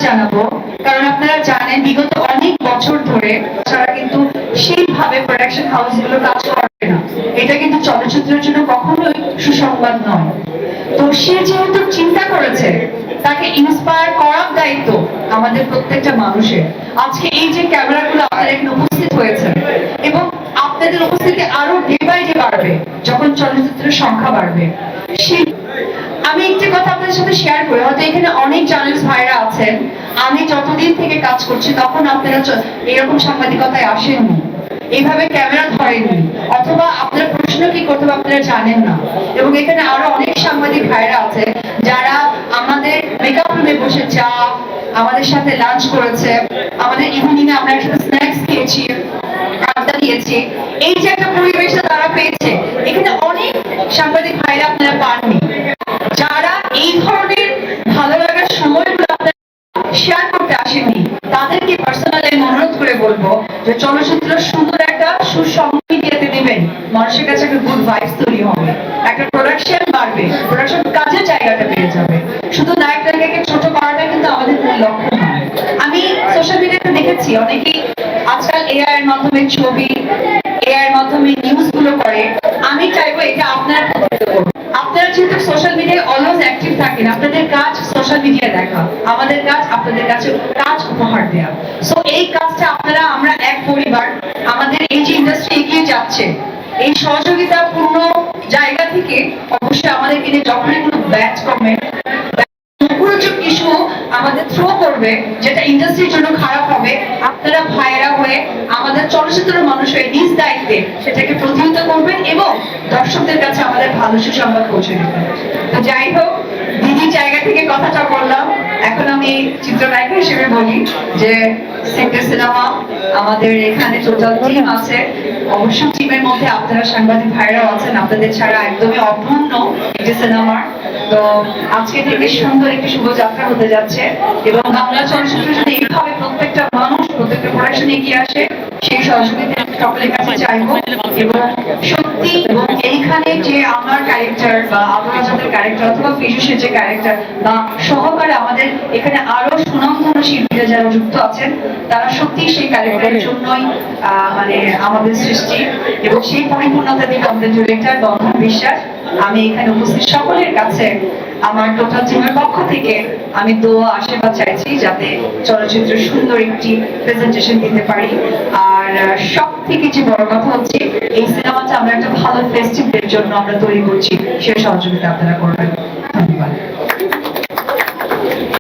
জানাবো, কারণ আপনারা জানেন বিগত অনেক বছর ধরে তারা কিন্তু সেইভাবে প্রোডাকশন হাউস গুলো কাজ করে না। এটা কিন্তু চলচ্চিত্রের জন্য কখনোই সুসংবাদ নয়। তো সে যেহেতু চিন্তা করেছে, তাকে ইন্সপায়ার করার দায়িত্ব আমাদের প্রত্যেকটা মানুষের। আজকে এই যে ক্যামেরাগুলো আপনারা এখানে উপস্থিত হয়েছে, এবং আপনাদের উপস্থিতি আরো ডে বাই ডে বাড়বে যখন চলচ্চিত্রের সংখ্যা বাড়বে। আমি একটি কথা আপনাদের সাথে শেয়ার করি, হয়তো এখানে অনেক জার্নালিস্ট ভাইরা আছেন, আমি যতদিন থেকে কাজ করছি তখন আপনারা এরকম সাংবাদিকতায় আসেননি, এইভাবে ক্যামেরা ধরেননি, অথবা আপনার প্রশ্ন কি করতে হবে আপনারা জানেন না। এবং এখানে আরো অনেক সাংবাদিক ভাইরা আছে যারা আমাদের মেকআপ রুমে বসে চা, আমাদের সাথে লাঞ্চ করেছে, আমাদের ইভিনিং এ আমরা একসাথে স্ন্যাক্স খেয়েছি, আড্ডা দিয়েছি। এই যে একটা পরিবেশটা তারা পেয়েছে, এখানে অনেক সাংবাদিক ভাইরা আপনারা পাননি, যারা এই ধরনের ভালো লাগার সময়গুলো আপনারা শেয়ার করতে আসেননি। তাদেরকে পার্সোনালি অনুরোধ করে বলবো যে চলচ্চিত্র সুন্দর একটা সুসংগী দিতে দিবেন, মানুষের কাছে একটা গুড ভাইবস তৈরি হবে, একটা প্রোডাকশন বাড়বে, প্রোডাকশন কাজের জায়গাটা বেড়ে যাবে। শুধু নায়ক নায়িকাকে ছোট করাটা কিন্তু আমাদের মূল লক্ষ্য নয়। আমি সোশ্যাল মিডিয়াতে দেখেছি অনেকেই আজকাল এআই এর মাধ্যমে ছবি, এআই এর মাধ্যমে নিউজ গুলো করে। আমি চাইবো এটা আপনারা আপনারা যেহেতু সোশ্যাল মিডিয়ায় অলওয়েজ অ্যাক্টিভ থাকেন, আপনাদের কাজ সোশ্যাল মিডিয়ায় দেখা, আমাদের কাজ আপনাদের কাছে কাজ উপহার দেওয়া। সো এই কাজটা আপনারা, আমরা এক পরিবার, আমাদের এই যে ইন্ডাস্ট্রি এগিয়ে যাচ্ছে, এই সহযোগিতাপূর্ণ জায়গা থেকে অবশ্যই আমাদেরকে যখনই কোনো ব্যাচ কমেন্ট মুখরোচক কিছু আমাদের থ্রো করবে যেটা ইন্ডাস্ট্রির জন্য খারাপ হবে, আপনারা ভাইয়েরা হয়ে আমাদের চলচ্চিত্রের মানুষ হয়ে নিজ দায়িত্বে সেটাকে প্রতিহত করবেন এবং দর্শকদের কাছে আমাদের ভালো সুসংবাদ পৌঁছে দেবেন। তো যাই হোক, দিদির জায়গা থেকে কথাটা বললাম, এখন আমি চিত্রনায়িকা হিসেবে বলি যে সেক্টর সিনেমা আমাদের এখানে টোটাল টিম আছে, অবশ্য টিমের মধ্যে আপনারা সাংবাদিক ভাইরাও আছেন, আপনাদের ছাড়া একদমই অপূর্ণ একটি সিনেমার। তো আজকে থেকে সুন্দর একটি শুভযাত্রা হতে যাচ্ছে, এবং বাংলা চলচ্চিত্রের জন্য এইভাবে প্রত্যেকটা মানুষ, প্রত্যেকটা প্রোডাকশন এগিয়ে আসে, সেই সহযোগিতা সকলের কাছে চাইবো। এবং সত্যি, এবং এইখানে যে আমার ক্যারেক্টার বা আবরাজাদের ক্যারেক্টার অথবা ফিজুসের যে ক্যারেক্টার বা সহকারে আমাদের এখানে আরো সুনামধন্য শিল্পীরা যারা যুক্ত আছেন, তারা সত্যি সেই ক্যারেক্টারের জন্যই মানে আমাদের সৃষ্টি, এবং সেই পরিপূর্ণতা দিকে আমাদের ডিরেক্টর বন্ধন বিশ্বাস। আমি এখানে উপস্থিত সকলের কাছে আমার টোটাল টিমের পক্ষ থেকে আমি দোয়া আশীর্বাদ চাইছি যাতে চলচ্চিত্রের সুন্দর একটি প্রেজেন্টেশন দিতে পারি। আর সব থেকে যে বড় কথা হচ্ছে, এই সিনেমাটা আমরা একটা ভালো ফেস্টিভ্যালের জন্য আমরা তৈরি করছি, সেই সহযোগিতা আপনারা করবেন। ধন্যবাদ।